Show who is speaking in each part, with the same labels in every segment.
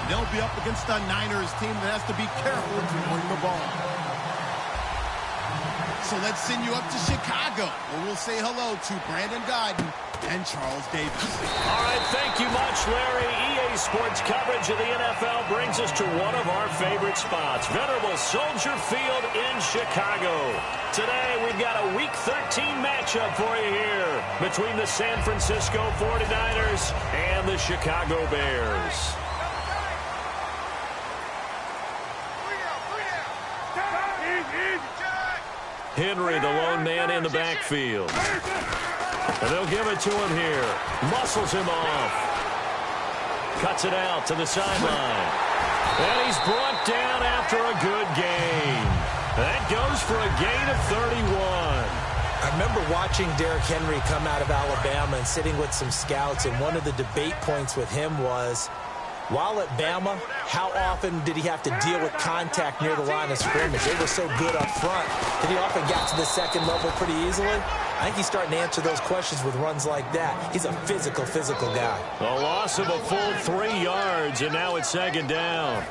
Speaker 1: They'll be up against a Niners team that has to be careful throwing the ball. So let's send you up to Chicago, where we'll say hello to Brandon Gaudin and Charles Davis.
Speaker 2: All right, thank you much, Larry. EA Sports coverage of the NFL brings us to one of our favorite spots, venerable Soldier Field in Chicago. Today, we've got a Week 13 matchup for you here between the San Francisco 49ers and the Chicago Bears. Henry, the lone man in the backfield. And they'll give it to him here. Muscles him off. Cuts it out to the sideline. And he's brought down after a good gain. That goes for a gain of 31.
Speaker 3: I remember watching Derrick Henry come out of Alabama and sitting with some scouts, and one of the debate points with him was, while at Bama, how often did he have to deal with contact near the line of scrimmage? They were so good up front that he often got to the second level pretty easily. I think he's starting to answer those questions with runs like that. He's a physical guy.
Speaker 2: A loss of a full 3 yards, and now it's second down.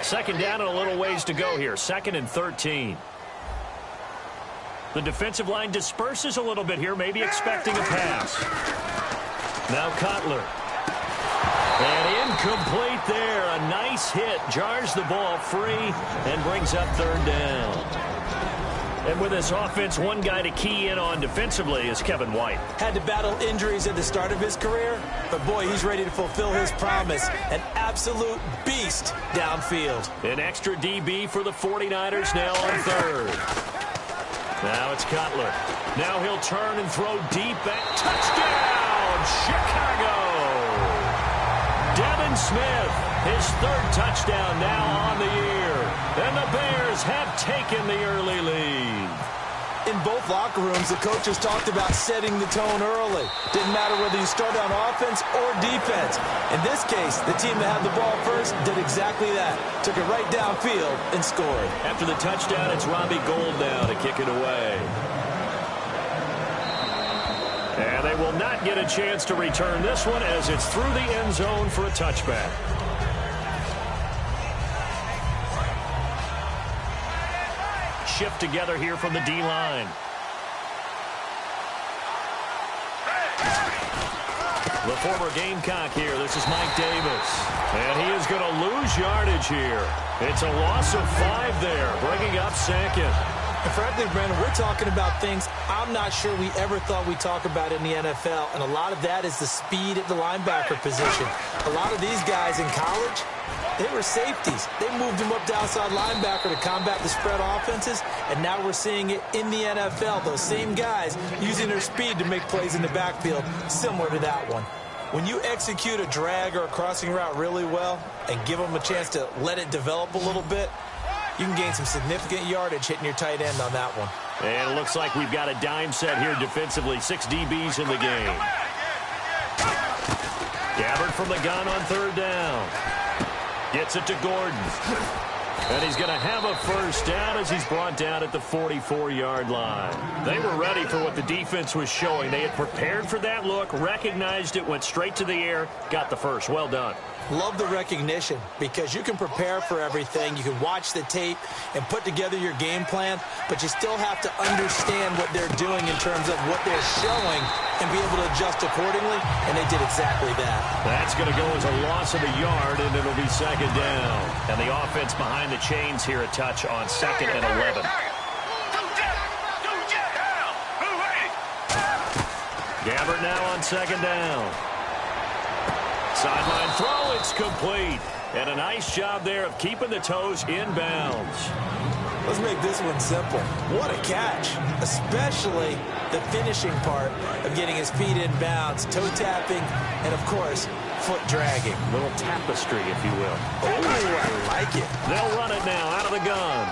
Speaker 2: Second down and a little ways to go here. 2nd and 13. The defensive line disperses a little bit here, maybe expecting a pass. Now Cutler. And incomplete there. A nice hit. Jars the ball free and brings up 3rd down. And with this offense, one guy to key in on defensively is Kevin White.
Speaker 3: Had to battle injuries at the start of his career, but boy, he's ready to fulfill his promise. An absolute beast downfield.
Speaker 2: An extra DB for the 49ers now on 3rd. Now it's Cutler. Now he'll turn and throw deep at touchdown, Chicago. Devin Smith, his 3rd touchdown now on the year. And the Bears have taken the early lead.
Speaker 3: In both locker rooms, the coaches talked about setting the tone early. Didn't matter whether you start on offense or defense. In this case, the team that had the ball first did exactly that. Took it right downfield and scored.
Speaker 2: After the touchdown, it's Robbie Gould now to kick it away. And they will not get a chance to return this one as it's through the end zone for a touchback. Shift together here from the D-line. The former Gamecock here. This is Mike Davis. And he is going to lose yardage here. It's a loss of 5 there, bringing up 2nd.
Speaker 3: And frankly, Brandon, we're talking about things I'm not sure we ever thought we'd talk about in the NFL, and a lot of that is the speed at the linebacker position. A lot of these guys in college, they were safeties. They moved them up to outside linebacker to combat the spread offenses, and now we're seeing it in the NFL. Those same guys using their speed to make plays in the backfield, similar to that one. When you execute a drag or a crossing route really well and give them a chance to let it develop a little bit, you can gain some significant yardage hitting your tight end on that one.
Speaker 2: And it looks like we've got a dime set here defensively. 6 DBs in the game. Gabbard from the gun on 3rd down. Gets it to Gordon. And he's going to have a first down as he's brought down at the 44-yard line. They were ready for what the defense was showing. They had prepared for that look, recognized it, went straight to the air, got the first. Well done.
Speaker 3: Love the recognition because you can prepare for everything. You can watch the tape and put together your game plan, but you still have to understand what they're doing in terms of what they're showing and be able to adjust accordingly, and they did exactly that.
Speaker 2: That's going to go as a loss of a yard, and it'll be 2nd down. And the offense behind the chains here a touch on 2nd and 11. Gabbard now on 2nd down. Sideline throw, it's complete. And a nice job there of keeping the toes inbounds.
Speaker 3: Let's make this one simple. What a catch, especially the finishing part of getting his feet in bounds, toe tapping, and, of course, foot dragging.
Speaker 2: A little tapestry, if you will.
Speaker 3: Oh, I like it.
Speaker 2: They'll run it now out of the gun.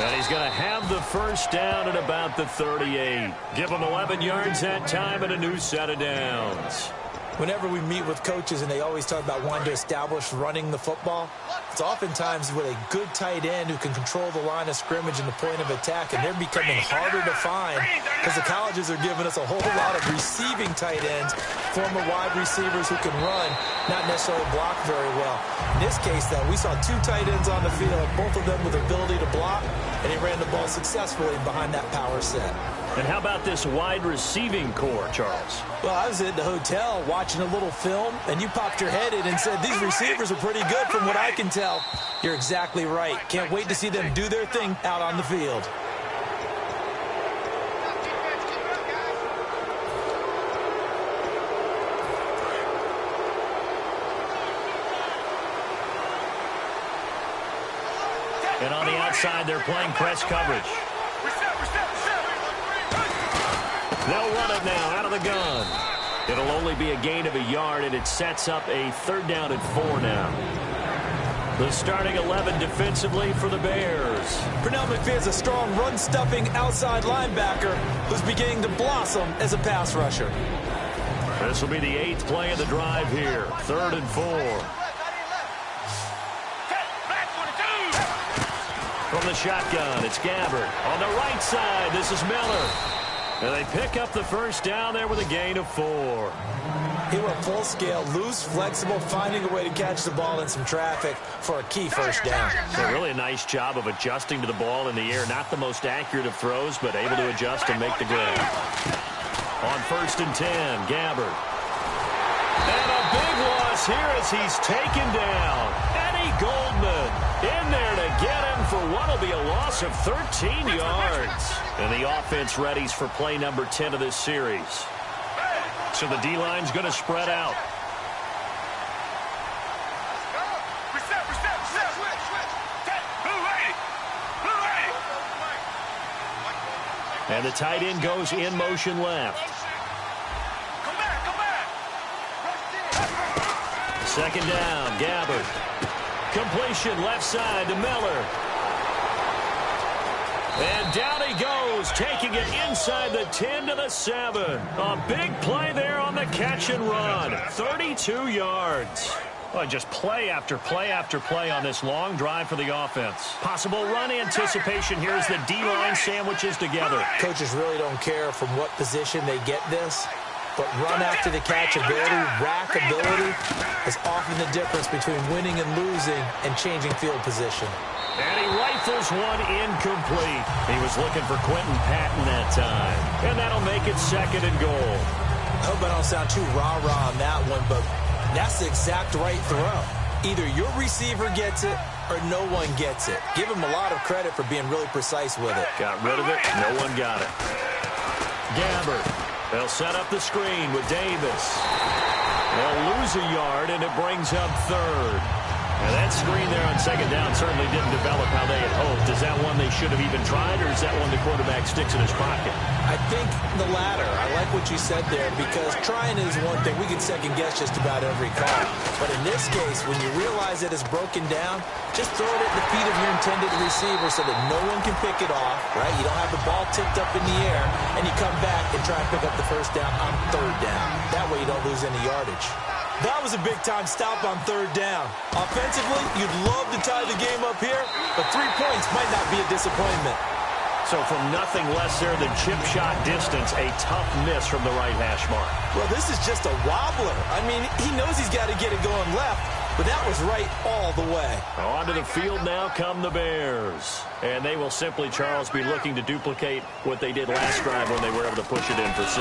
Speaker 2: And he's going to have the first down at about the 38. Give him 11 yards that time and a new set of downs.
Speaker 3: Whenever we meet with coaches and they always talk about wanting to establish running the football, it's oftentimes with a good tight end who can control the line of scrimmage and the point of attack, and they're becoming harder to find because the colleges are giving us a whole lot of receiving tight ends, former wide receivers who can run, not necessarily block very well. In this case, though, we saw 2 tight ends on the field, both of them with ability to block, and he ran the ball successfully behind that power set.
Speaker 2: And how about this wide receiving core, Charles?
Speaker 3: Well, I was at the hotel watching a little film, and you popped your head in and said, these receivers are pretty good from what I can tell. You're exactly right. Can't wait to see them do their thing out on the field.
Speaker 2: And on the outside, they're playing press coverage. They'll run it now out of the gun. It'll only be a gain of a yard, and it sets up a 3rd down and 4 now. The starting 11 defensively for the Bears.
Speaker 3: Pernell McPhee's a strong run-stuffing outside linebacker who's beginning to blossom as a pass rusher.
Speaker 2: This will be the 8th play of the drive here. 3rd and 4. From the shotgun, it's Gabbard. On the right side, this is Miller. And they pick up the 1st down there with a gain of 4.
Speaker 3: He went full scale, loose, flexible, finding a way to catch the ball in some traffic for a key 1st down.
Speaker 2: So really a nice job of adjusting to the ball in the air. Not the most accurate of throws, but able to adjust and make the grab. On 1st and 10, Gabbard. And a big loss here as he's taken down. Eddie Goldman in there to get him for what will be a loss of 13 yards. And the offense readies for play number 10 of this series. So the D-line's going to spread out. And the tight end goes in motion left. 2nd down, Gabbard. Completion left side to Miller. And down he goes, taking it inside the 10 to the 7. A big play there on the catch and run. 32 yards. Well, just play after play after play on this long drive for the offense. Possible run anticipation here as the D-line sandwiches together.
Speaker 3: Coaches really don't care from what position they get this, but run after the catch ability, rack ability, is often the difference between winning and losing and changing field position.
Speaker 2: And he rifles one incomplete. He was looking for Quentin Patton that time. And that'll make it 2nd and goal.
Speaker 3: I hope I don't sound too rah-rah on that one, but that's the exact right throw. Either your receiver gets it or no one gets it. Give him a lot of credit for being really precise with it.
Speaker 2: Got rid of it. No one got it. Gabbard. They'll set up the screen with Davis. They'll lose a yard, and it brings up 3rd. And that screen there on 2nd down certainly didn't develop how they had hoped. Is that one they should have even tried, or is that one the quarterback sticks in his pocket?
Speaker 3: I think the latter. I like what you said there, because trying is one thing. We can second-guess just about every call. But in this case, when you realize it is broken down, just throw it at the feet of your intended receiver so that no one can pick it off, right? You don't have the ball tipped up in the air, and you come back and try and pick up the 1st down on 3rd down. That way you don't lose any yardage. That was a big-time stop on 3rd down. Offensively, you'd love to tie the game up here, but 3 points might not be a disappointment.
Speaker 2: So from nothing less there than chip shot distance, a tough miss from the right hash mark.
Speaker 3: Well, this is just a wobbler. I mean, he knows he's got to get it going left, but that was right all the way.
Speaker 2: Onto the field now come the Bears. And they will simply, Charles, be looking to duplicate what they did last drive when they were able to push it in for 6.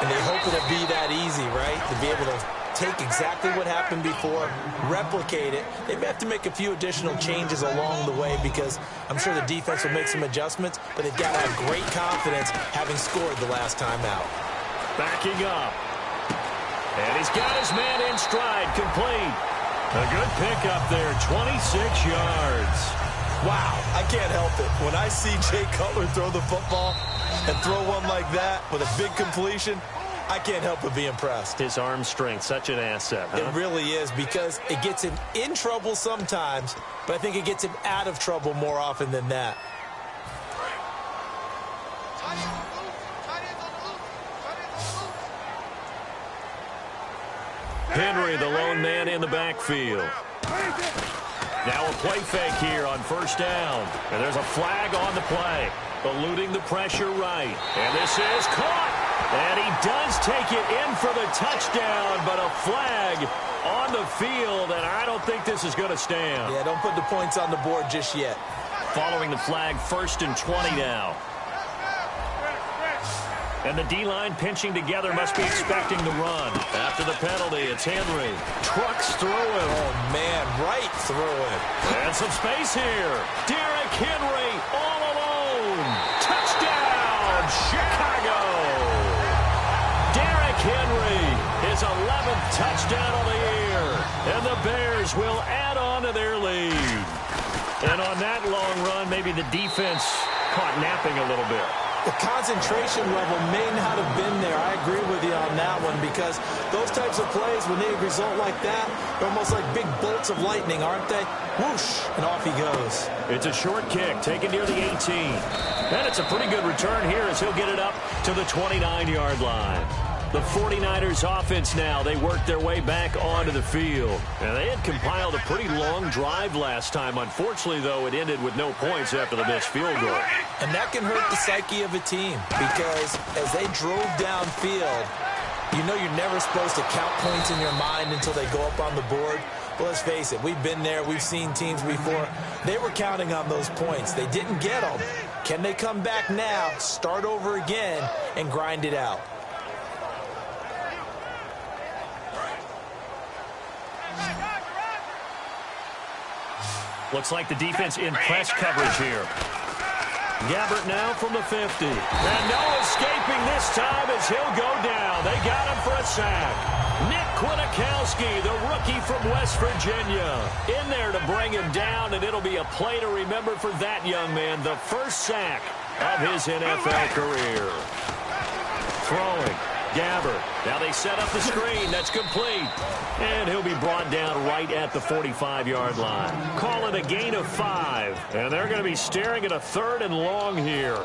Speaker 3: And they hope it'll be that easy, right? To be able to take exactly what happened before, replicate it. They may have to make a few additional changes along the way because I'm sure the defense will make some adjustments, but they've got to have great confidence having scored the last time out.
Speaker 2: Backing up. And he's got his man in stride, complete. A good pickup there, 26 yards.
Speaker 3: Wow, I can't help it. When I see Jay Cutler throw the football and throw one like that with a big completion, I can't help but be impressed.
Speaker 2: His arm strength, such an asset, huh?
Speaker 3: It really is, because it gets him in trouble sometimes, but I think it gets him out of trouble more often than that.
Speaker 2: Henry, the lone man in the backfield. Now a play fake here on first down. And there's a flag on the play. Eluding the pressure right. And this is caught. And he does take it in for the touchdown, but a flag on the field, and I don't think this is going to stand.
Speaker 3: Yeah, don't put the points on the board just yet.
Speaker 2: Following the flag, 1st and 20 now. And the D-line pinching together must be expecting the run. After the penalty, it's Henry. Trucks through him.
Speaker 3: Oh, man, right through him.
Speaker 2: And some space here. Derrick Henry all alone. Touchdown, Chicago. Derrick Henry, his 11th touchdown of the year. And the Bears will add on to their lead. And on that long run, maybe the defense caught napping a little bit.
Speaker 3: The concentration level may not have been there. I agree with you on that one, because those types of plays, when they result like that, they're almost like big bolts of lightning, aren't they? Whoosh, and off he goes.
Speaker 2: It's a short kick, taken near the 18. And it's a pretty good return here as he'll get it up to the 29-yard line. The 49ers offense now, they worked their way back onto the field. And they had compiled a pretty long drive last time. Unfortunately, though, it ended with no points after the missed field goal.
Speaker 3: And that can hurt the psyche of a team, because as they drove downfield, you know you're never supposed to count points in your mind until they go up on the board. But let's face it, we've been there. We've seen teams before. They were counting on those points. They didn't get them. Can they come back now, start over again, and grind it out?
Speaker 2: Looks like the defense in press coverage here. Gabbert now from the 50. And no escaping this time as he'll go down. They got him for a sack. Nick Kwiatkowski, the rookie from West Virginia, in there to bring him down, and it'll be a play to remember for that young man. The first sack of his NFL career. Throwing. Gabbert. Now they set up the screen. That's complete. And he'll be brought down right at the 45-yard line. Call it a gain of 5. And they're going to be staring at a 3rd and long here.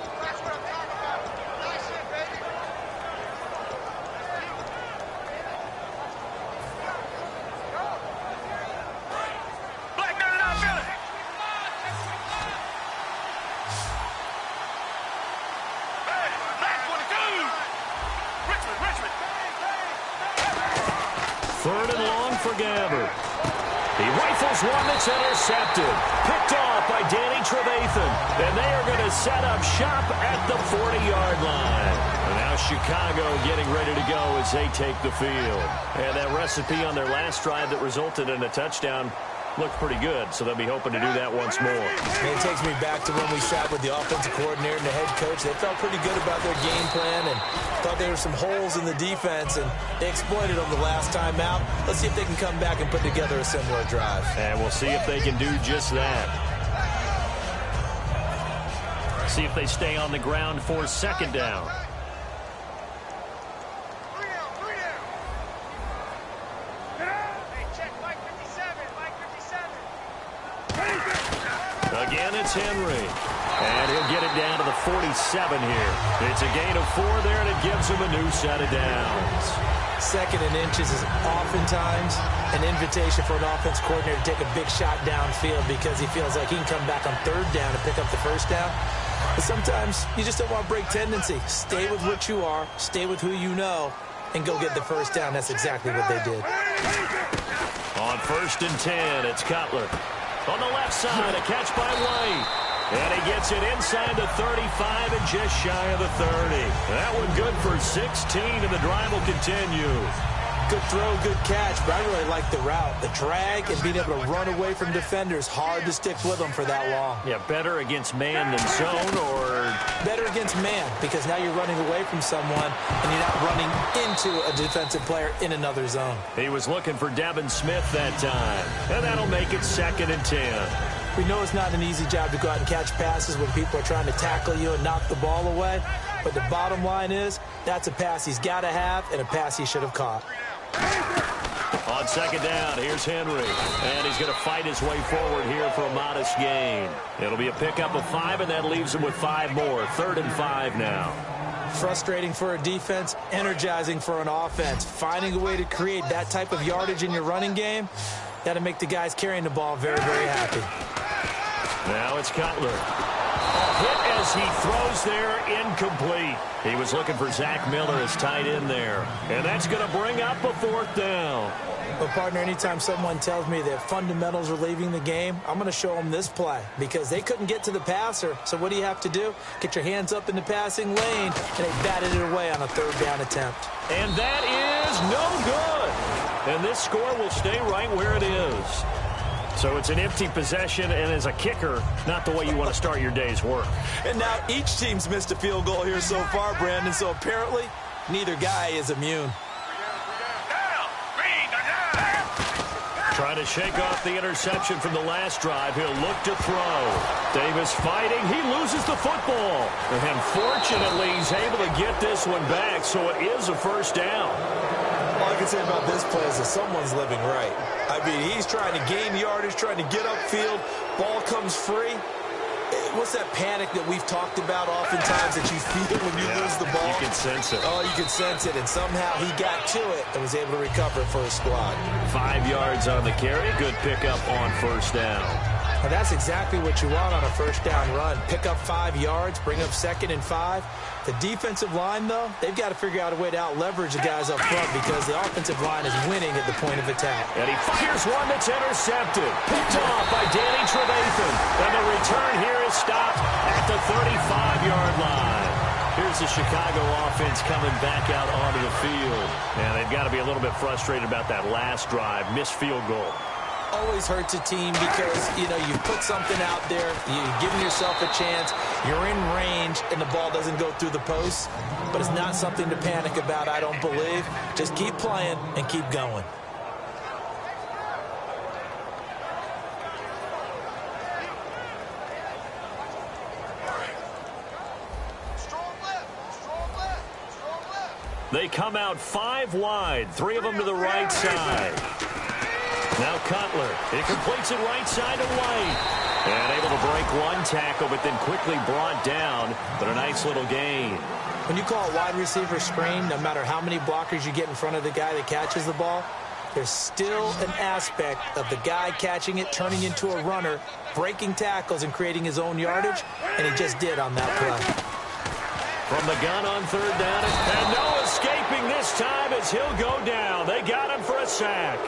Speaker 2: One that's intercepted. Picked off by Danny Trevathan. And they are going to set up shop at the 40-yard line. And now Chicago getting ready to go as they take the field. And that recipe on their last drive that resulted in a touchdown looked pretty good, so they'll be hoping to do that once more.
Speaker 3: It takes me back to when we sat with the offensive coordinator and the head coach. They felt pretty good about their game plan and thought there were some holes in the defense, and they exploited them the last time out. Let's see if they can come back and put together a similar drive.
Speaker 2: And we'll see if they can do just that. See if they stay on the ground for 2nd down. Again, it's Henry. And he'll get it down to the 47 here. It's a gain of 4 there, and it gives him a new set of downs.
Speaker 3: 2nd and inches is oftentimes an invitation for an offense coordinator to take a big shot downfield because he feels like he can come back on 3rd down and pick up the 1st down. But sometimes you just don't want to break tendency. Stay with what you are, stay with who you know, and go get the 1st down. That's exactly what they did.
Speaker 2: On 1st and 10, it's Cutler. On the left side, a catch by White. And he gets it inside the 35 and just shy of the 30. That one good for 16, and the drive will continue. Good throw, good catch, but I really like the route. The drag and being able to run away from defenders, hard to stick with them for that long. Yeah, better against man than zone, or? Better against man, because now you're running away from someone, and you're not running into a defensive player in another zone. He was looking for Devin Smith that time, and that'll make it 2nd and 10. We know it's not an easy job to go out and catch passes when people are trying to tackle you and knock the ball away, but the bottom line is that's a pass he's got to have and a pass he should have caught. On 2nd down, here's Henry, and he's going to fight his way forward here for a modest gain. It'll be a pickup of 5, and that leaves him with 5 more. 3rd and 5 now.
Speaker 3: Frustrating for a defense, energizing for an offense. Finding a way to create that type of yardage in your running game, that'll make the guys carrying the ball very, very happy.
Speaker 2: Now it's Cutler. A hit as he throws there, incomplete. He was looking for Zach Miller as tight end there. And that's going to bring up a 4th down.
Speaker 3: Well, partner, anytime someone tells me that fundamentals are leaving the game, I'm going to show them this play because they couldn't get to the passer. So what do you have to do? Get your hands up in the passing lane, and they batted it away on a 3rd down attempt.
Speaker 2: And that is no good. And this score will stay right where it is. So it's an empty possession, and as a kicker, not the way you want to start your day's work.
Speaker 3: And now each team's missed a field goal here so far, Brandon, so apparently neither guy is immune.
Speaker 2: Trying to shake off the interception from the last drive. He'll look to throw. Davis fighting. He loses the football. And fortunately, he's able to get this one back, so it is a 1st down.
Speaker 3: All I can say about this play is that someone's living right. I mean, he's trying to gain yardage, trying to get upfield. Ball comes free. What's that panic that we've talked about oftentimes that you feel when you lose the ball?
Speaker 2: You can sense it.
Speaker 3: Oh, you can sense it. And somehow he got to it and was able to recover for his squad.
Speaker 2: 5 yards on the carry. Good pickup on 1st down.
Speaker 3: Well, that's exactly what you want on a 1st down run. Pick up 5 yards, bring up 2nd and 5. The defensive line, though, they've got to figure out a way to out-leverage the guys up front because the offensive line is winning at the point of attack.
Speaker 2: And he fires one that's intercepted. Picked off by Danny Trevathan. And the return here is stopped at the 35-yard line. Here's the Chicago offense coming back out onto the field. And they've got to be a little bit frustrated about that last drive. Missed field goal.
Speaker 3: Always hurts a team because, you know, you put something out there, you're giving yourself a chance, you're in range, and the ball doesn't go through the post. But it's not something to panic about, I don't believe. Just keep playing and keep going.
Speaker 2: They come out 5 wide, 3 of them to the right side. Now Cutler, he completes it right side to White. And able to break 1 tackle, but then quickly brought down. But a nice little gain.
Speaker 3: When you call a wide receiver screen, no matter how many blockers you get in front of the guy that catches the ball, there's still an aspect of the guy catching it, turning into a runner, breaking tackles and creating his own yardage, and he just did on that play.
Speaker 2: From the gun on 3rd down, and no escaping this time as he'll go down. They got him for a sack.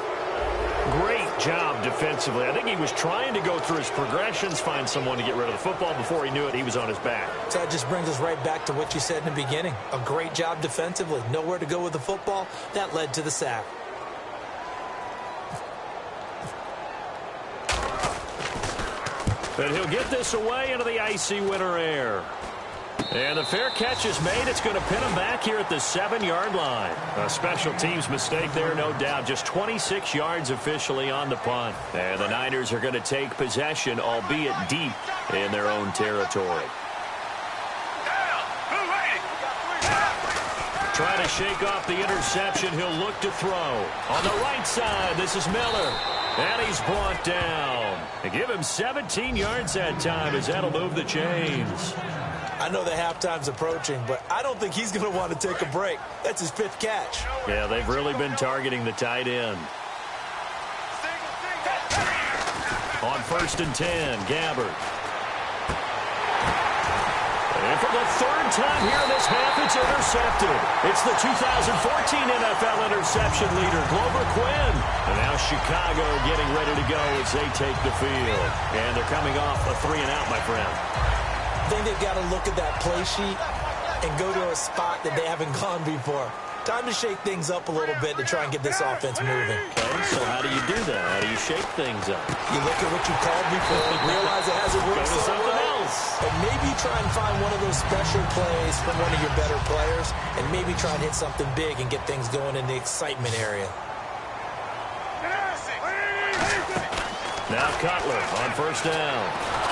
Speaker 2: Great job defensively. I think he was trying to go through his progressions, find someone to get rid of the football. Before he knew it, he was on his back.
Speaker 3: So that just brings us right back to what you said in the beginning. A great job defensively. Nowhere to go with the football. That led to the sack.
Speaker 2: But he'll get this away into the icy winter air. And the fair catch is made. It's going to pin him back here at the 7-yard line. A special teams mistake there, no doubt. Just 26 yards officially on the punt. And the Niners are going to take possession, albeit deep in their own territory. Trying to shake off the interception. He'll look to throw. On the right side, this is Miller. And he's brought down. And give him 17 yards that time as that'll move the chains.
Speaker 3: I know the halftime's approaching, but I don't think he's going to want to take a break. That's his 5th catch.
Speaker 2: Yeah, they've really been targeting the tight end. On 1st and 10, Gabbard. And for the 3rd time here in this half, it's intercepted. It's the 2014 NFL interception leader, Glover Quinn. And now Chicago getting ready to go as they take the field. And they're coming off a 3-and-out, my friend.
Speaker 3: I think they've got to look at that play sheet and go to a spot that they haven't gone before. Time to shake things up a little bit to try and get this offense moving.
Speaker 2: Okay, so how do you do that? How do you shake things up?
Speaker 3: You look at what you called before, realize it hasn't worked
Speaker 2: Go to something else.
Speaker 3: And maybe try and find one of those special plays from one of your better players, and maybe try and hit something big and get things going in the excitement area.
Speaker 2: Now Cutler on 1st down.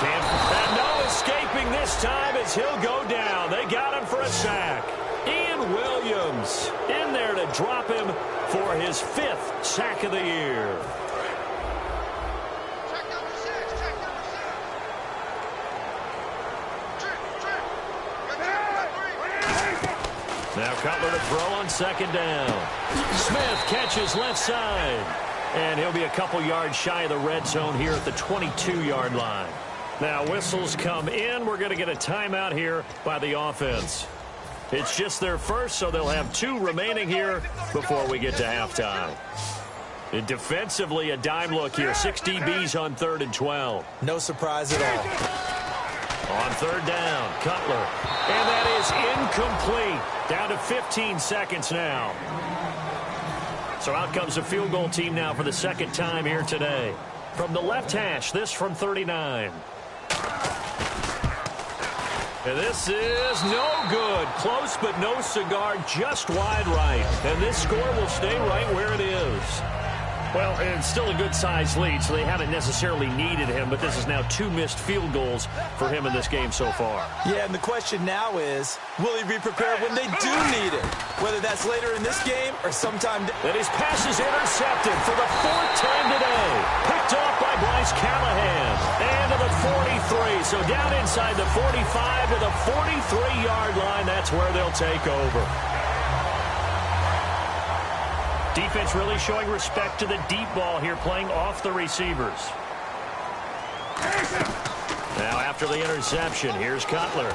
Speaker 2: And no escaping this time as he'll go down. They got him for a sack. Ian Williams in there to drop him for his 5th sack of the year. Cutler to throw on second down. Smith catches left side. And he'll be a couple yards shy of the red zone here at the 22-yard line. Now whistles come in. We're going to get a timeout here by the offense. It's just their first, so they'll have 2 remaining here before we get to halftime. And defensively, a dime look here. 6 DBs on 3rd and 12.
Speaker 3: No surprise at all.
Speaker 2: On 3rd down, Cutler. And that is incomplete. Down to 15 seconds now. So out comes a field goal team now for the second time here today. From the left hash, this from 39. And this is no good. Close but no cigar, just wide right. And this score will stay right where it is. Well, it's still a good-sized lead, so they haven't necessarily needed him, but this is now 2 missed field goals for him in this game so far.
Speaker 3: Yeah, and the question now is, will he be prepared when they do need it? Whether that's later in this game or sometime...
Speaker 2: And his pass is intercepted for the 4th time today. Picked off by Bryce Callahan. And to the 43, so down inside the 45 to the 43-yard line. That's where they'll take over. Defense really showing respect to the deep ball here, playing off the receivers. Now after the interception, here's Cutler.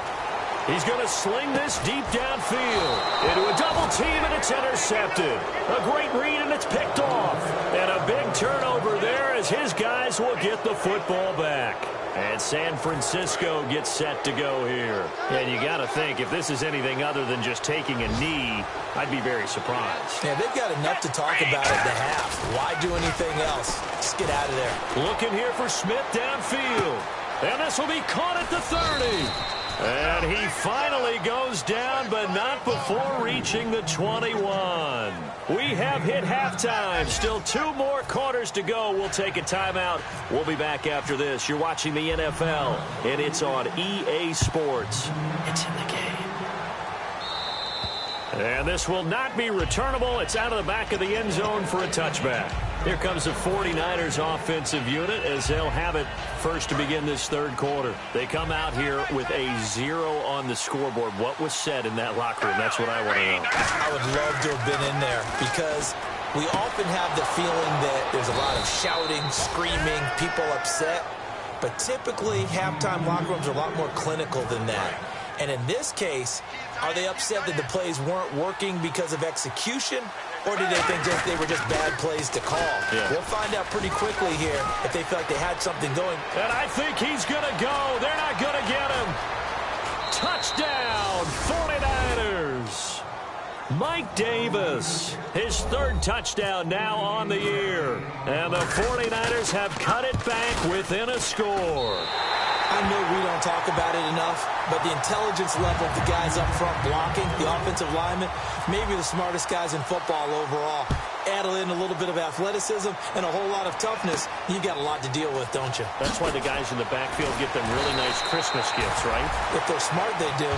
Speaker 2: He's going to sling this deep downfield into a double team, and it's intercepted. A great read, and it's picked off. And a big turnover there as his guys will get the football back. And San Francisco gets set to go here. And you got to think, if this is anything other than just taking a knee, I'd be very surprised.
Speaker 3: Yeah, they've got enough to talk about at the half. Why do anything else? Just get out of there.
Speaker 2: Looking here for Smith downfield. And this will be caught at the 30. And he finally goes down, but not before reaching the 21. We have hit halftime. Still 2 more quarters to go. We'll take a timeout. We'll be back after this. You're watching the NFL, and it's on EA Sports. It's in the game. And this will not be returnable. It's out of the back of the end zone for a touchback. Here comes the 49ers offensive unit as they'll have it first to begin this 3rd quarter. They come out here with a 0 on the scoreboard. What was said in that locker room? That's what I want to know.
Speaker 3: I would love to have been in there because we often have the feeling that there's a lot of shouting, screaming, people upset. But typically, halftime locker rooms are a lot more clinical than that. And in this case, are they upset that the plays weren't working because of execution? Or did they think they were just bad plays to call? Yeah. We'll find out pretty quickly here if they feel like they had something going.
Speaker 2: And I think he's going to go. They're not going to get him. Touchdown, 49ers. Mike Davis, his 3rd touchdown now on the year. And the 49ers have cut it back within a score.
Speaker 3: I know we don't talk about it enough, but the intelligence level of the guys up front blocking, the offensive linemen, maybe the smartest guys in football overall. Add in a little bit of athleticism and a whole lot of toughness, you got a lot to deal with, don't you?
Speaker 2: That's why the guys in the backfield get them really nice Christmas gifts, right?
Speaker 3: If they're smart, they do.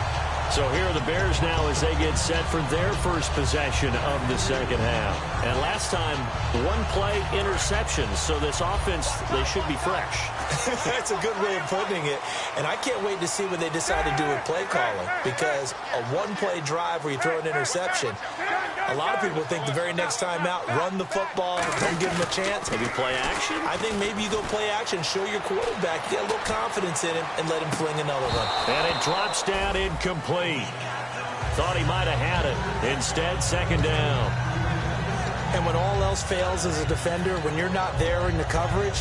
Speaker 2: So here are the Bears now as they get set for their first possession of the second half. And last time, 1-play interceptions. So this offense, they should be fresh.
Speaker 3: That's a good way of putting it. And I can't wait to see what they decide to do with play calling. Because a 1-play drive where you throw an interception, a lot of people think the very next time out, run the football, don't give them a chance.
Speaker 2: Maybe play action?
Speaker 3: I think maybe you go play action, show your quarterback, get a little confidence in him, and let him fling another one.
Speaker 2: And it drops down incomplete. Thought he might have had it. Instead, second down.
Speaker 3: And when all else fails as a defender, when you're not there in the coverage,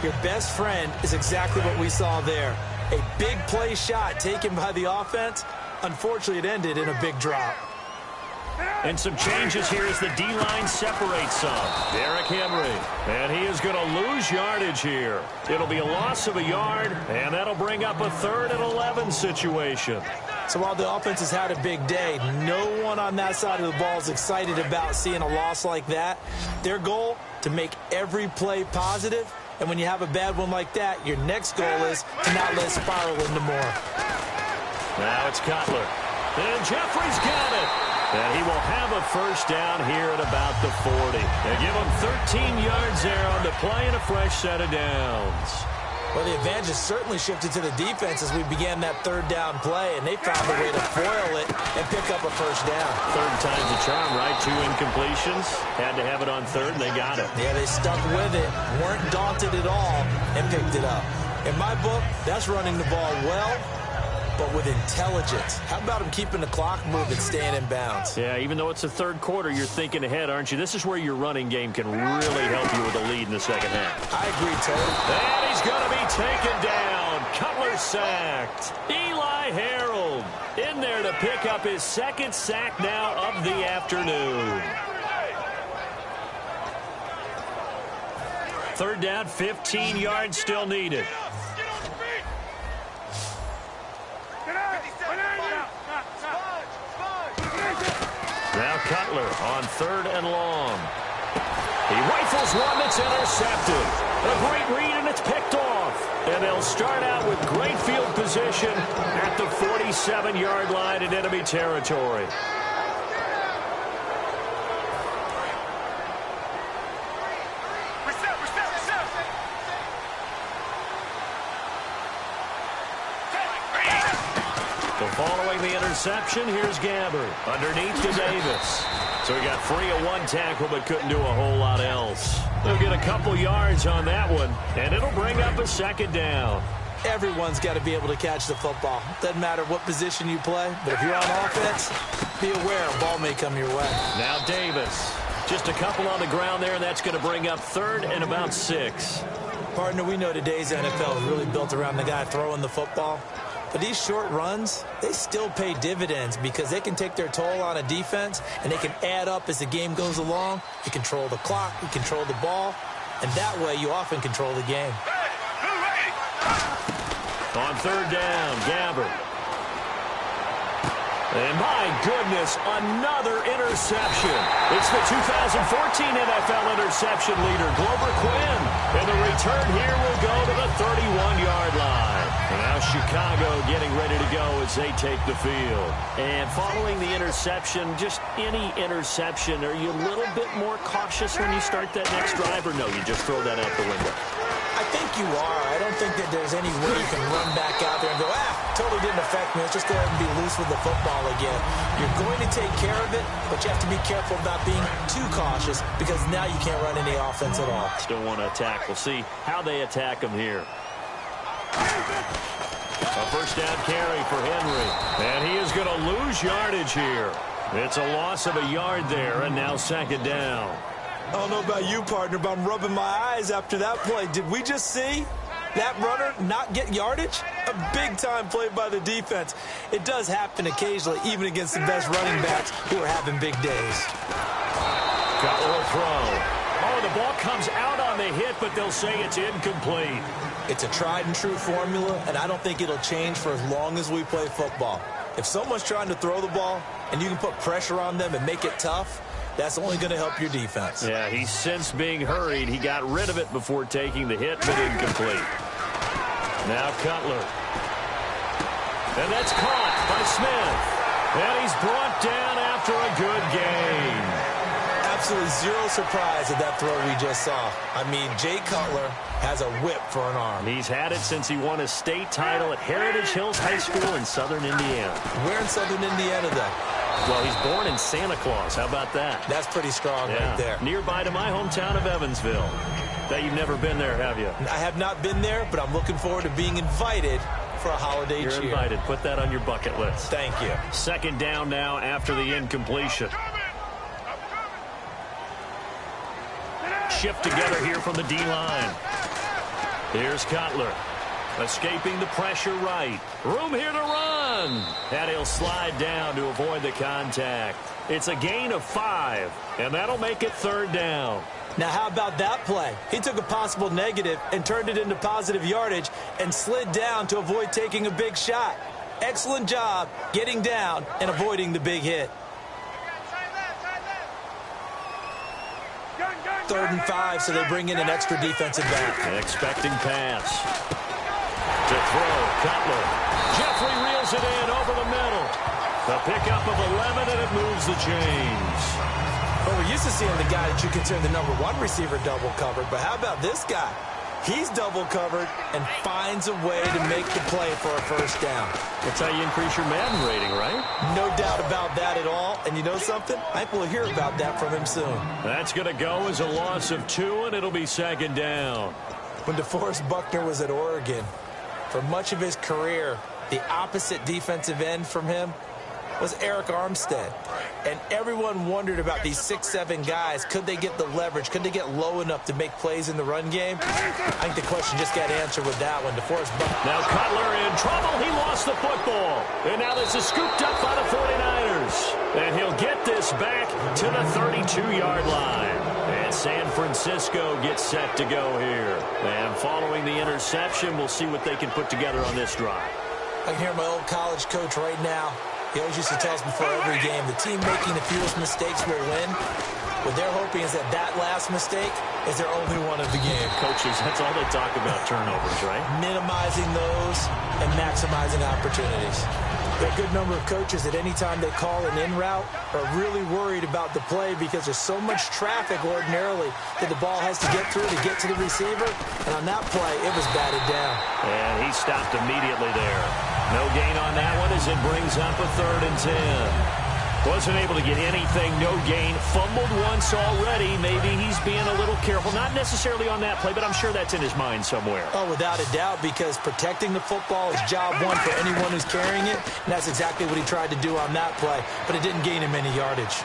Speaker 3: your best friend is exactly what we saw there. A big play shot taken by the offense. Unfortunately, it ended in a big drop.
Speaker 2: And some changes here as the D-line separates some. Derrick Henry. And he is going to lose yardage here. It'll be a loss of a yard, and that'll bring up a 3rd and 11 situation.
Speaker 3: So while the offense has had a big day, no one on that side of the ball is excited about seeing a loss like that. Their goal, to make every play positive. And when you have a bad one like that, your next goal is to not let it spiral into more.
Speaker 2: Now it's Cutler. And Jeffrey's got it. And he will have a first down here at about the 40. They give him 13 yards there on the play and a fresh set of downs.
Speaker 3: Well, the advantage has certainly shifted to the defense as we began that third down play, and they found a way to foil it and pick up a first down.
Speaker 2: Third time's a charm, right? 2 incompletions. Had to have it on third, and they got it.
Speaker 3: Yeah, they stuck with it, weren't daunted at all, and picked it up. In my book, that's running the ball well, but with intelligence. How about him keeping the clock moving, staying in bounds?
Speaker 2: Yeah, even though it's the third quarter, you're thinking ahead, aren't you? This is where your running game can really help you with a lead in the second half.
Speaker 3: I agree, totally.
Speaker 2: And he's going to be taken down. Cutler sacked. Eli Harold in there to pick up his second sack now of the afternoon. Third down, 15 yards still needed. Now Cutler on third and long. He rifles one that's intercepted. A great read, and it's picked off. And they'll start out with great field position at the 47-yard line in enemy territory. Following the interception, here's Gabbert underneath to Davis. So he got free of one tackle but couldn't do a whole lot else. They'll get a couple yards on that one, and it'll bring up a second down.
Speaker 3: Everyone's got to be able to catch the football. Doesn't matter what position you play, but if you're on offense, be aware a ball may come your way.
Speaker 2: Now Davis. Just a couple on the ground there, and that's going to bring up third and about 6.
Speaker 3: Partner, we know today's NFL is really built around the guy throwing the football. But these short runs, they still pay dividends because they can take their toll on a defense, and they can add up as the game goes along. You control the clock, you control the ball, and that way you often control the game.
Speaker 2: On third down, Gabbert. And my goodness, another interception. It's the 2014 NFL interception leader, Glover Quinn. And the return here will go to the 31-yard line. And now Chicago getting ready to go as they take the field. And following the interception, just any interception, are you a little bit more cautious when you start that next drive, or no, you just throw that out the window?
Speaker 3: I think you are. I don't think that there's any way you can run back out there and go, totally didn't affect me. Let's just go ahead and be loose with the football again. You're going to take care of it, but you have to be careful about being too cautious because now you can't run any offense at all.
Speaker 2: Still want to attack. We'll see how they attack him here. A first down carry for Henry. And he is going to lose yardage here. It's a loss of a yard there, and now second down.
Speaker 3: I don't know about you, partner, but I'm rubbing my eyes after that play. Did we just see that runner not get yardage? A big-time play by the defense. It does happen occasionally, even against the best running backs who are having big days.
Speaker 2: Cutler will throw. Oh, the ball comes out on the hit, but they'll say it's incomplete.
Speaker 3: It's a tried-and-true formula, and I don't think it'll change for as long as we play football. If someone's trying to throw the ball and you can put pressure on them and make it tough, that's only going to help your defense.
Speaker 2: Yeah, he's since being hurried. He got rid of it before taking the hit, but incomplete. Now Cutler. And that's caught by Smith. And he's brought down after a good game.
Speaker 3: Absolutely zero surprise at that throw we just saw. I mean, Jay Cutler has a whip for an arm.
Speaker 2: He's had it since he won his state title at Heritage Hills High School in southern Indiana.
Speaker 3: Where in southern Indiana, though?
Speaker 2: Well, he's born in Santa Claus. How about that?
Speaker 3: That's pretty strong right there.
Speaker 2: Nearby to my hometown of Evansville. Bet you've never been there, have you?
Speaker 3: I have not been there, but I'm looking forward to being invited for a holiday cheer.
Speaker 2: You're invited. Put that on your bucket list.
Speaker 3: Thank you.
Speaker 2: Second down now after the incompletion. Shift together here from the D-line. Here's Cutler. Escaping the pressure right. Room here to run. And he'll slide down to avoid the contact. It's a gain of 5, and that'll make it third down.
Speaker 3: Now, how about that play? He took a possible negative and turned it into positive yardage and slid down to avoid taking a big shot. Excellent job getting down and avoiding the big hit. 3rd and 5, so they bring in an extra defensive back.
Speaker 2: An expecting pass. To throw, Cutler. Jeffrey reels it in over the middle. The pickup of 11, and it moves the chains.
Speaker 3: Well, we're used to seeing the guy that you consider the #1 receiver double covered, but how about this guy? He's double covered and finds a way to make the play for a first down.
Speaker 2: That's how you increase your Madden rating, right?
Speaker 3: No doubt about that at all. And you know something? I think we'll hear about that from him soon.
Speaker 2: That's going to go as a loss of 2, and it'll be second down.
Speaker 3: When DeForest Buckner was at Oregon, for much of his career, the opposite defensive end from him was Eric Armstead. And everyone wondered about these 6'7" guys. Could they get the leverage? Could they get low enough to make plays in the run game? I think the question just got answered with that one. DeForest Buckner.
Speaker 2: Now Cutler in trouble. He lost the football. And now this is scooped up by the 49ers. And he'll get this back to the 32-yard line. And San Francisco gets set to go here. And following the interception, we'll see what they can put together on this drive.
Speaker 3: I can hear my old college coach right now. He always used to tell us before every game, the team making the fewest mistakes will win. What they're hoping is that that last mistake is their only one of the game.
Speaker 2: Coaches, that's all they talk about, turnovers, right?
Speaker 3: Minimizing those and maximizing opportunities. There are a good number of coaches that any time they call an in route are really worried about the play because there's so much traffic ordinarily that the ball has to get through to get to the receiver. And on that play, it was batted down.
Speaker 2: And he stopped immediately there. No gain on that one as it brings up a 3rd and 10. Wasn't able to get anything, no gain. Fumbled once already. Maybe he's being a little careful. Not necessarily on that play, but I'm sure that's in his mind somewhere.
Speaker 3: Oh, without a doubt, because protecting the football is job one for anyone who's carrying it. And that's exactly what he tried to do on that play, but it didn't gain him any yardage.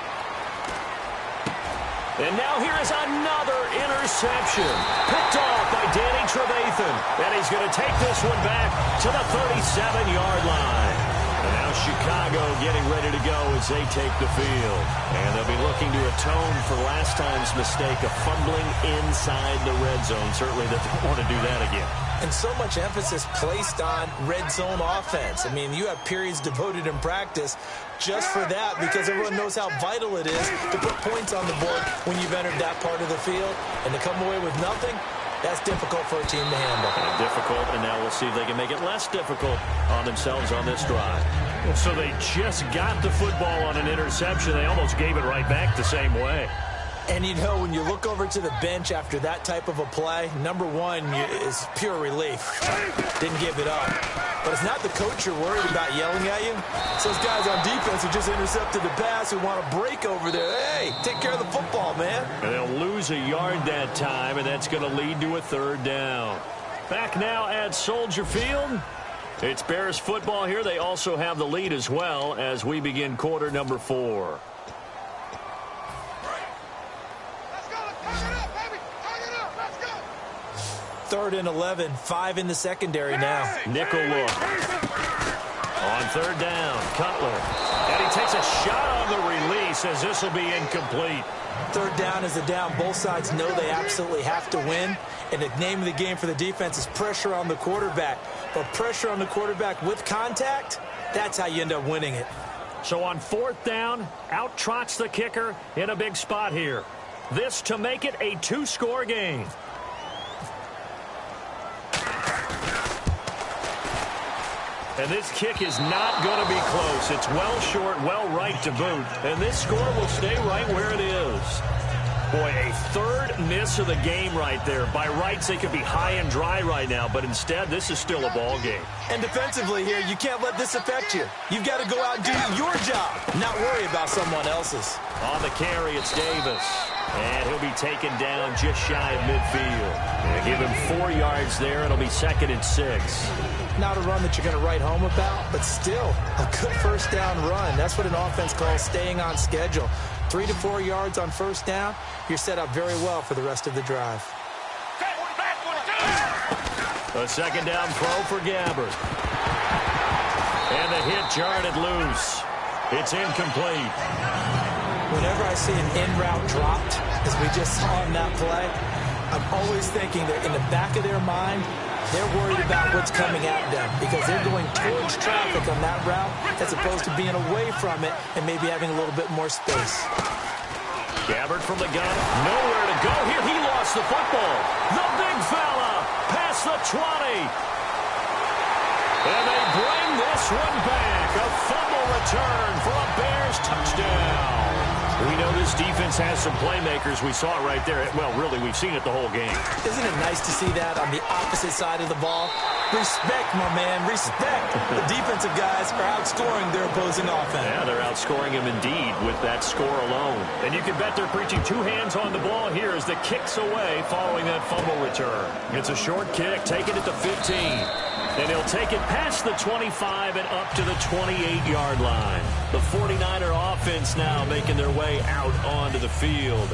Speaker 2: And now here is another interception. Picked off by Danny Trevathan. And he's going to take this one back to the 37-yard line. And now Chicago getting ready to go as they take the field. And they'll be looking to atone for last time's mistake of fumbling inside the red zone. Certainly they don't want to do that again.
Speaker 3: And so much emphasis placed on red zone offense. I mean, you have periods devoted in practice just for that because everyone knows how vital it is to put points on the board when you've entered that part of the field. And to come away with nothing, that's difficult for a team to handle.
Speaker 2: Difficult, and now we'll see if they can make it less difficult on themselves on this drive. So they just got the football on an interception. They almost gave it right back the same way.
Speaker 3: And, you know, when you look over to the bench after that type of a play, number one is pure relief. Didn't give it up. But it's not the coach you're worried about yelling at you. It's those guys on defense who just intercepted the pass who want to break over there. Hey, take care of the football, man.
Speaker 2: And they'll lose a yard that time, and that's going to lead to a 3rd down. Back now at Soldier Field. It's Bears football here. They also have the lead as well as we begin quarter number 4.
Speaker 3: 3rd and 11, 5 in the secondary now.
Speaker 2: Nickel look. On 3rd down, Cutler. And he takes a shot on the release as this will be incomplete.
Speaker 3: 3rd down is a down. Both sides know they absolutely have to win. And the name of the game for the defense is pressure on the quarterback. But pressure on the quarterback with contact, that's how you end up winning it.
Speaker 2: So on 4th down, out trots the kicker in a big spot here. This to make it a 2-score game. And this kick is not going to be close. It's well short, well right to boot. And this score will stay right where it is. Boy, a 3rd miss of the game right there. By rights, they could be high and dry right now, but instead, this is still a ball game.
Speaker 3: And defensively here, you can't let this affect you. You've got to go out and do your job, not worry about someone else's.
Speaker 2: On the carry, it's Davis. And he'll be taken down just shy of midfield. And give him 4 yards there. It'll be 2nd and 6.
Speaker 3: Not a run that you're going to write home about, but still a good 1st down run. That's what an offense calls staying on schedule. 3 to 4 yards on 1st down, you're set up very well for the rest of the drive.
Speaker 2: A 2nd down throw for Gabbert. And the hit jarred it loose. It's incomplete.
Speaker 3: Whenever I see an in route dropped, as we just saw in that play, I'm always thinking that in the back of their mind, they're worried about what's coming at them because they're going towards traffic on that route as opposed to being away from it and maybe having a little bit more space.
Speaker 2: Gabbert from the gun. Nowhere to go here. He lost the football. The big fella past the 20. And they bring this one back. A fumble return for a Bears touchdown. We know this defense has some playmakers. We saw it right there. Well, really, we've seen it the whole game.
Speaker 3: Isn't it nice to see that on the opposite side of the ball? Respect, my man, respect. The defensive guys are outscoring their opposing offense.
Speaker 2: Yeah, they're outscoring him indeed with that score alone. And you can bet they're preaching two hands on the ball here as the kick's away following that fumble return. It's a short kick, taking it to 15. And he'll take it past the 25 and up to the 28-yard line. The 49er offense now making their way out onto the field.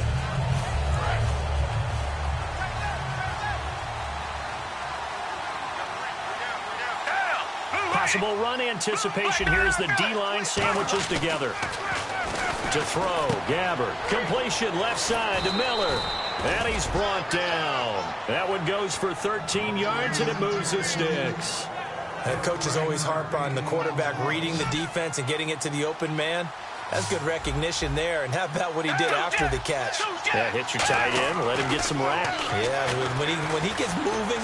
Speaker 2: Possible run anticipation here as the D-line sandwiches together. To throw, Gabbert. Completion left side to Miller. And he's brought down. That one goes for 13 yards, and it moves the sticks.
Speaker 3: Coaches always harp on the quarterback reading the defense and getting it to the open man. That's good recognition there. And how about what he did after the catch?
Speaker 2: Yeah, hit your tight end, let him get some rack.
Speaker 3: Yeah, when he gets moving,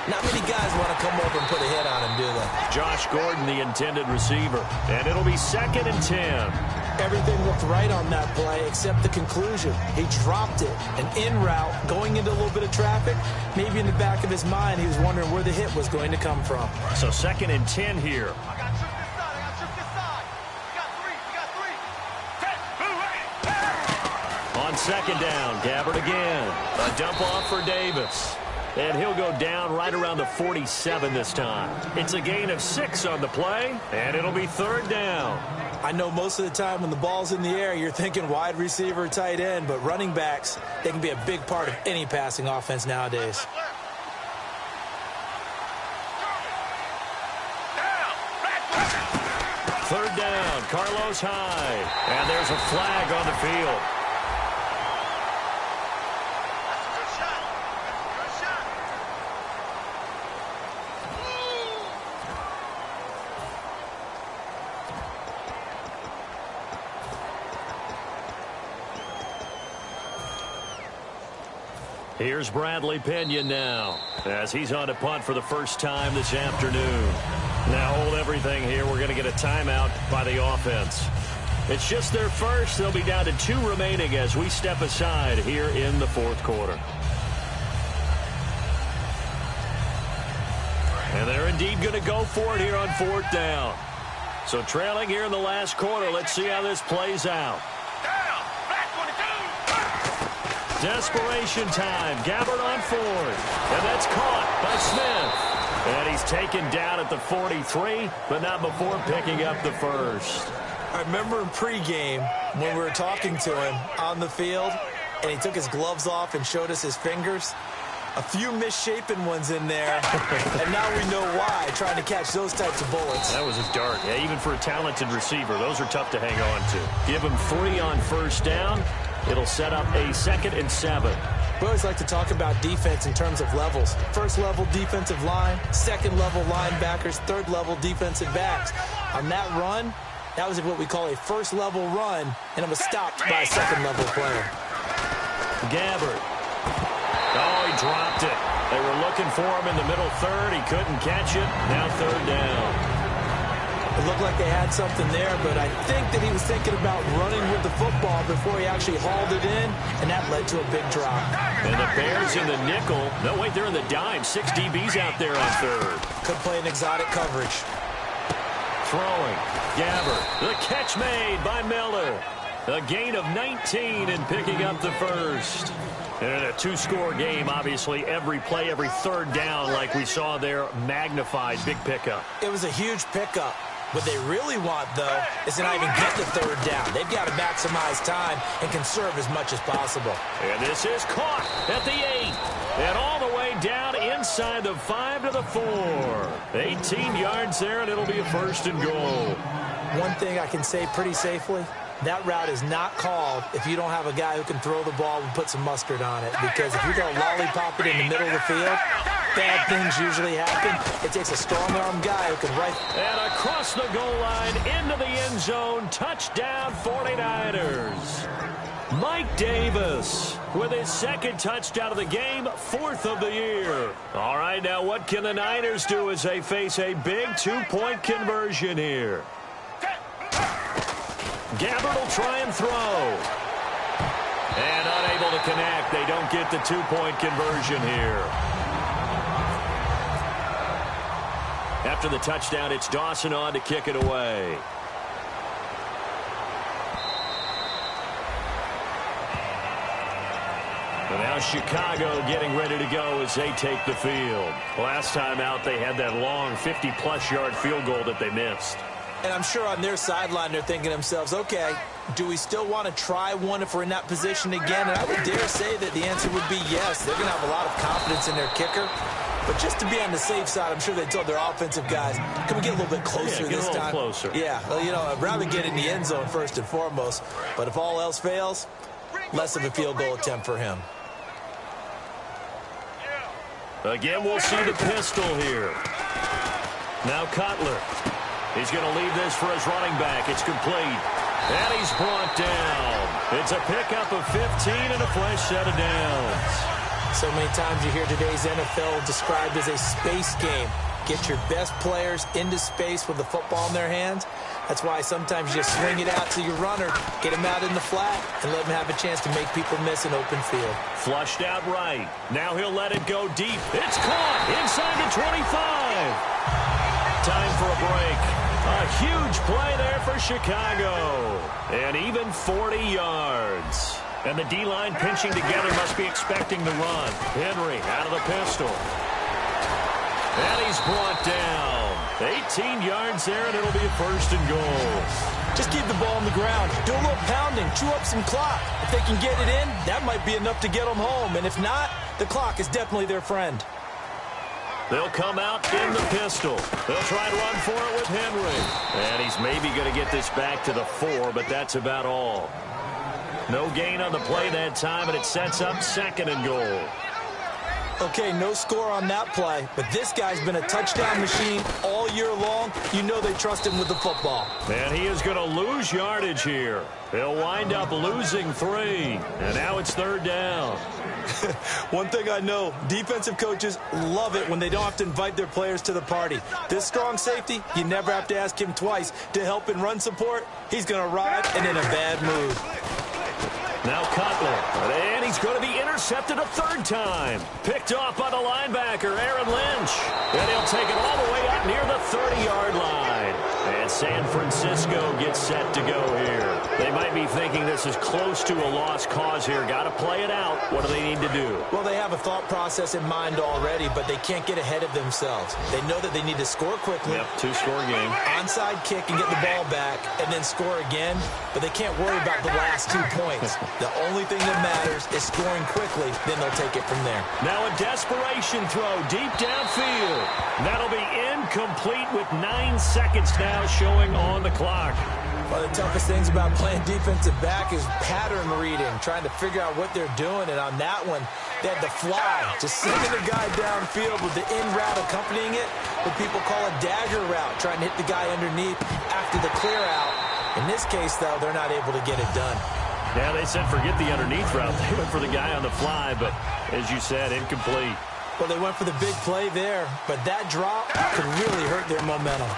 Speaker 3: not many guys want to come over and put a hit on him, do they?
Speaker 2: Josh Gordon, the intended receiver. And it'll be 2nd and 10.
Speaker 3: Everything looked right on that play except the conclusion. He dropped it. An in route, going into a little bit of traffic. Maybe in the back of his mind, he was wondering where the hit was going to come from.
Speaker 2: So 2nd and 10 here. On 2nd down, Gabbert again. A dump off for Davis. And he'll go down right around the 47 this time. It's a gain of 6 on the play, and it'll be 3rd down.
Speaker 3: I know most of the time when the ball's in the air, you're thinking wide receiver, tight end, but running backs, they can be a big part of any passing offense nowadays.
Speaker 2: Third down, Carlos Hyde. And there's a flag on the field. Here's Bradley Pinion now as he's on to punt for the first time this afternoon. Now hold everything here. We're going to get a timeout by the offense. It's just their first. They'll be down to 2 remaining as we step aside here in the 4th quarter. And they're indeed going to go for it here on 4th down. So trailing here in the last quarter. Let's see how this plays out. Desperation time. Gabbert on 4th. And that's caught by Smith. And he's taken down at the 43, but not before picking up the first.
Speaker 3: I remember in pregame when we were talking to him on the field, and he took his gloves off and showed us his fingers. A few misshapen ones in there, and now we know why, trying to catch those types of bullets.
Speaker 2: That was his dart. Yeah, even for a talented receiver, those are tough to hang on to. Give him 3 on 1st down. It'll set up a 2nd and 7.
Speaker 3: We always like to talk about defense in terms of levels. 1st level defensive line, 2nd level linebackers, 3rd level defensive backs. On that run, that was what we call a 1st level run, and it was stopped by a 2nd level player.
Speaker 2: Gabbert. Oh, he dropped it. They were looking for him in the middle 3rd. He couldn't catch it. Now 3rd down.
Speaker 3: It looked like they had something there, but I think that he was thinking about running with the football before he actually hauled it in, and that led to a big drop.
Speaker 2: And the Bears in the nickel. No, wait, they're in the dime. 6 DBs out there on 3rd.
Speaker 3: Could play an exotic coverage.
Speaker 2: Throwing. Gabbert. The catch made by Miller. A gain of 19 and picking up the first. And in a 2-score game, obviously, every play, every 3rd down, like we saw there, magnified. Big pickup.
Speaker 3: It was a huge pickup. What they really want, though, is to not even get the 3rd down. They've got to maximize time and conserve as much as possible.
Speaker 2: And this is caught at the 8. And all the way down inside the 5 to the 4. 18 yards there, and it'll be a 1st and goal.
Speaker 3: One thing I can say pretty safely, that route is not called if you don't have a guy who can throw the ball and put some mustard on it. Because if you're going to lollipop it in the middle of the field, bad things usually happen. It takes a strong-arm guy who can
Speaker 2: And across the goal line, into the end zone, touchdown 49ers. Mike Davis with his 2nd touchdown of the game, 4th of the year. All right, now what can the Niners do as they face a big 2-point conversion here? Gabbert will try and throw. And unable to connect. They don't get the two-point conversion here. After the touchdown, it's Dawson on to kick it away. And now Chicago getting ready to go as they take the field. Last time out, they had that long 50-plus yard field goal that they missed.
Speaker 3: And I'm sure on their sideline, they're thinking to themselves, okay, do we still want to try one if we're in that position again? And I would dare say that the answer would be yes. They're going to have a lot of confidence in their kicker. But just to be on the safe side, I'm sure they told their offensive guys, can we get a little bit closer this time?
Speaker 2: Closer.
Speaker 3: Yeah, well, you know, I'd rather get in the end zone first and foremost. But if all else fails, less of a field goal attempt for him.
Speaker 2: Again, we'll see the pistol here. Now Cutler. He's going to leave this for his running back. It's complete. And he's brought down. It's a pickup of 15 and a fresh set of downs.
Speaker 3: So many times you hear today's NFL described as a space game. Get your best players into space with the football in their hands. That's why sometimes you just swing it out to your runner, get him out in the flat, and let him have a chance to make people miss an open field.
Speaker 2: Flushed out right. Now he'll let it go deep. It's caught inside the 25. Time for a break. A huge play there for Chicago. And even 40 yards. And the D-line pinching together must be expecting the run. Henry out of the pistol. And he's brought down. 18 yards there, and it'll be a first and goal.
Speaker 3: Just keep the ball on the ground. Do a little pounding. Chew up some clock. If they can get it in, that might be enough to get them home. And if not, the clock is definitely their friend.
Speaker 2: They'll come out in the pistol. They'll try to run for it with Henry. And he's maybe going to get this back to the 4, but that's about all. No gain on the play that time, and it sets up second and goal.
Speaker 3: Okay, no score on that play, but this guy's been a touchdown machine all year long. You know they trust him with the football.
Speaker 2: And he is going to lose yardage here. He'll wind up losing 3, and now it's third down.
Speaker 3: One thing I know, defensive coaches love it when they don't have to invite their players to the party. This strong safety, you never have to ask him twice to help in run support. He's going to ride and in a bad mood.
Speaker 2: Now Cutler, and he's going to be intercepted a third time. Picked off by the linebacker, Aaron Lynch. And he'll take it all the way out near the 30-yard line. And San Francisco gets set to go here. They might be thinking this is close to a lost cause here. Got to play it out. What do they need to do?
Speaker 3: Well, they have a thought process in mind already, but they can't get ahead of themselves. They know that they need to score quickly.
Speaker 2: Yep, 2-score game.
Speaker 3: Onside kick and get the ball back, and then score again. But they can't worry about the last 2 points. The only thing that matters is scoring quickly, then they'll take it from there.
Speaker 2: Now a desperation throw deep downfield. That'll be incomplete with 9 seconds now showing on the clock.
Speaker 3: One of the toughest things about playing defensive back is pattern reading, trying to figure out what they're doing. And on that one, they had the fly, just sending the guy downfield with the in route accompanying it, what people call a dagger route, trying to hit the guy underneath after the clear out. In this case, though, they're not able to get it done.
Speaker 2: Yeah, they said forget the underneath route. They went for the guy on the fly, but as you said, incomplete.
Speaker 3: Well, they went for the big play there, but that drop could really hurt their momentum.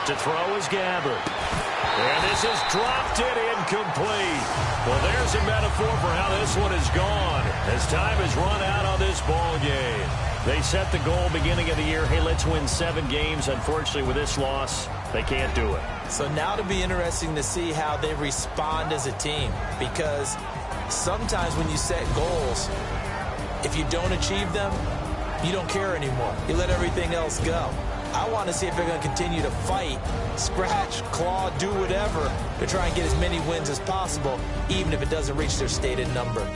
Speaker 2: To throw is Gabbert. And this is dropped it incomplete. Well, there's a metaphor for how this one is gone as time has run out on this ball game. They set the goal beginning of the year, hey, let's win 7 games. Unfortunately, with this loss, they can't do it.
Speaker 3: So now it'll be interesting to see how they respond as a team, because sometimes when you set goals, if you don't achieve them, you don't care anymore. You let everything else go. I want to see if they're going to continue to fight, scratch, claw, do whatever to try and get as many wins as possible, even if it doesn't reach their stated number.